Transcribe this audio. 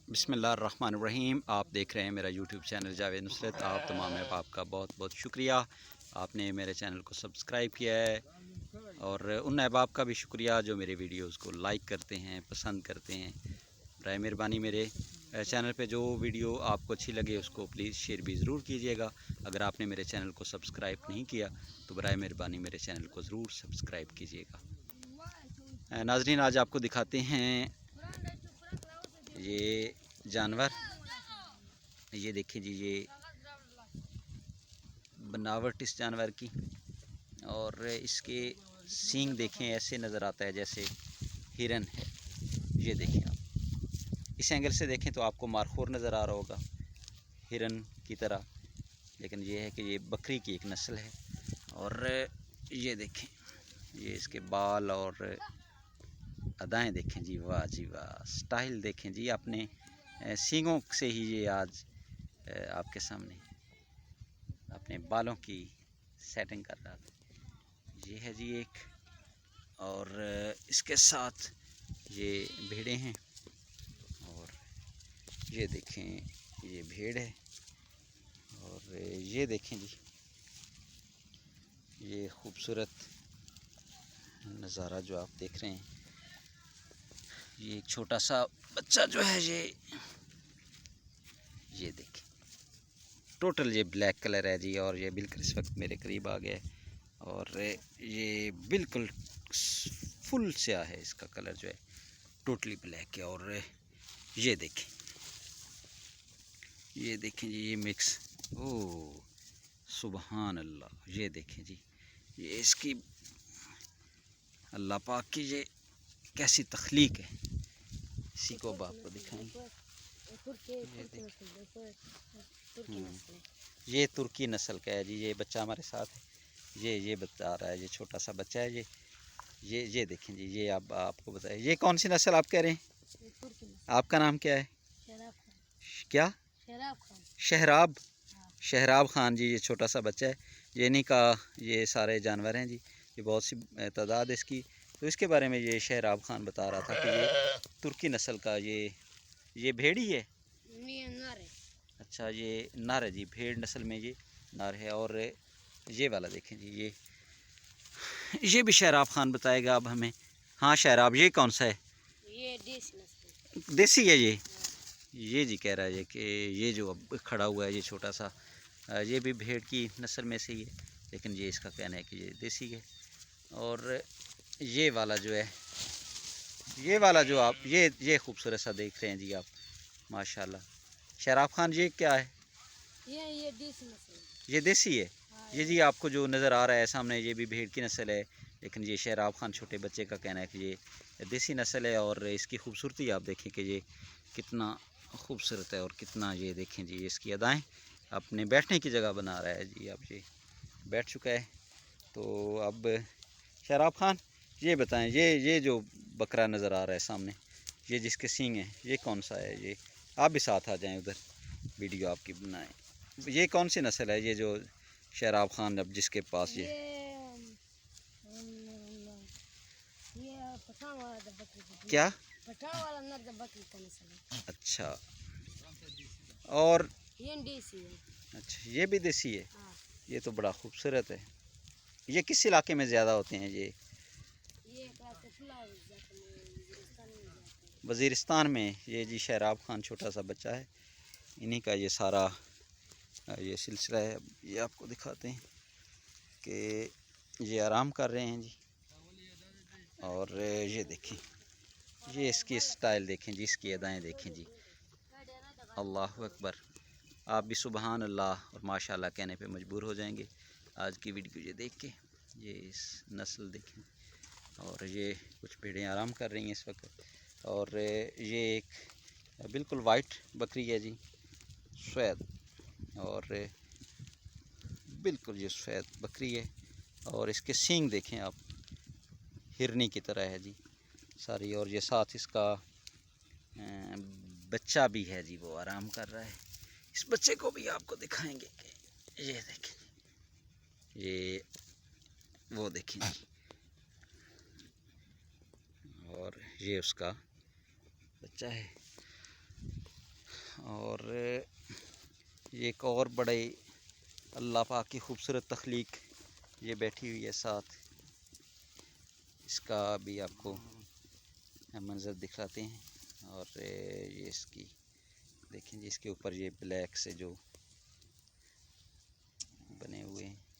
बिस्मिल्लाहिर्रहमानिर्रहीम। आप देख रहे हैं मेरा यूट्यूब चैनल जावेद नुसरत। आप तमाम अहबाब का बहुत बहुत शुक्रिया, आपने मेरे चैनल को सब्सक्राइब किया है। और उन अहबाब का भी शुक्रिया जो मेरे वीडियोस को लाइक करते हैं, पसंद करते हैं। बराए मेहरबानी मेरे चैनल पे जो वीडियो आपको अच्छी लगे उसको प्लीज़ शेयर भी ज़रूर कीजिएगा। अगर आपने मेरे चैनल को सब्सक्राइब नहीं किया तो बराए मेहरबानी मेरे चैनल को ज़रूर सब्सक्राइब कीजिएगा। नाज़रीन, आज आपको दिखाते हैं ये जानवर। ये देखिए जी, ये बनावट इस जानवर की, और इसके सींग देखें, ऐसे नज़र आता है जैसे हिरन है। ये देखें आप, इस एंगल से देखें तो आपको मारखोर नज़र आ रहा होगा हिरन की तरह, लेकिन ये है कि ये बकरी की एक नस्ल है। और ये देखें, ये इसके बाल और अदाएँ देखें जी, वाह जी वाह। स्टाइल देखें जी, अपने सींगों से ही ये आज आपके सामने अपने बालों की सेटिंग कर रहा था। ये है जी एक, और इसके साथ ये भेड़ें हैं। और ये देखें, ये भेड़ है। और ये देखें जी, ये खूबसूरत नज़ारा जो आप देख रहे हैं, ये एक छोटा सा बच्चा जो है, ये देखें, टोटल ये ब्लैक कलर है जी। और ये बिल्कुल इस वक्त मेरे करीब आ गया है, और ये बिल्कुल फुल स्याह है, इसका कलर जो है टोटली ब्लैक है। और ये देखें, ये देखें जी, ये मिक्स, ओह सुबहान अल्लाह। ये देखें जी, ये इसकी अल्लाह पाक की ये कैसी तख्लीक है, इसी को अब आपको दिखाएंगे। ये तुर्की नस्ल का है जी। ये बच्चा हमारे साथ है, ये बता रहा है, ये छोटा सा बच्चा है। ये देखें जी, ये अब आपको बताए, ये कौन सी नस्ल आप कह रहे हैं? आपका नाम क्या है? क्या? शहराब। शहराब खान जी, ये छोटा सा बच्चा है। ये नहीं का, ये सारे जानवर हैं जी, ये बहुत सी तादाद है इसकी। तो इसके बारे में ये शहराब खान बता रहा था कि ये तुर्की नस्ल का ये भेड़ी है। अच्छा, ये नर है जी, भेड़ नस्ल में ये नर है। और ये वाला देखें जी, ये भी शहराब खान बताएगा अब हमें। हाँ शहराब, ये कौन सा है? ये देसी नस्ल। देसी है ये जी कह रहा है कि ये जो अब खड़ा हुआ है, ये छोटा सा, ये भी भेड़ की नस्ल में से ही है, लेकिन ये इसका कहना है कि ये देसी है। और ये वाला जो है, ये वाला जो आप ये खूबसूरत सा देख रहे हैं जी आप, माशाल्लाह। शहराब खान, ये क्या है? ये देसी नस्ल है। ये देसी है। हाँ, ये जी आपको जो नज़र आ रहा है सामने, ये भी भेड़ की नस्ल है, लेकिन ये शहराब खान छोटे बच्चे का कहना है कि ये देसी नस्ल है। और इसकी खूबसूरती आप देखें कि ये कितना खूबसूरत है, और कितना, ये देखें जी, इसकी अदाएँ अपने बैठने की जगह बना रहा है जी। अब ये बैठ चुका है। तो अब शहराब खान, ये बताएं, ये जो बकरा नज़र आ रहा है सामने, ये जिसके सींग हैं, ये कौन सा है? ये आप भी साथ आ जाएं, उधर वीडियो आपकी बनाएं। ये कौन सी नस्ल है, ये जो शहराब खान अब जिसके पास ये पठान वाला बकरी। क्या? पठान वाला नर बकरी का नस्ल है। अच्छा, और ये देसी है। अच्छा, ये भी देसी है। हाँ। ये तो बड़ा खूबसूरत है। ये किस इलाके में ज़्यादा होते हैं? ये वज़ीरिस्तान में। ये जी शहराब खान छोटा सा बच्चा है, इन्हीं का ये सारा ये सिलसिला है। ये आपको दिखाते हैं कि ये आराम कर रहे हैं जी। और ये देखें, ये इसकी स्टाइल देखें जी, इसकी अदाएँ देखें जी, अल्लाह अकबर। आप भी सुबहान अल्लाह और माशाल्लाह कहने पे मजबूर हो जाएंगे आज की वीडियो ये देख के। ये इस नस्ल देखें, और ये कुछ भेड़ें आराम कर रही हैं इस वक्त। और ये एक बिल्कुल वाइट बकरी है जी, सफ़ेद, और बिल्कुल ये सफ़ेद बकरी है। और इसके सींग देखें आप, हिरनी की तरह है जी सारी। और ये साथ इसका बच्चा भी है जी, वो आराम कर रहा है। इस बच्चे को भी आपको दिखाएंगे कि ये देखें, ये वो देखें जी, और ये उसका बच्चा है। और ये एक और बड़े अल्लाह पाक की खूबसूरत तख्लीक ये बैठी हुई है साथ। इसका भी आपको मंज़र दिखाते हैं। और ये इसकी देखें जी, इसके ऊपर ये ब्लैक से जो बने हुए हैं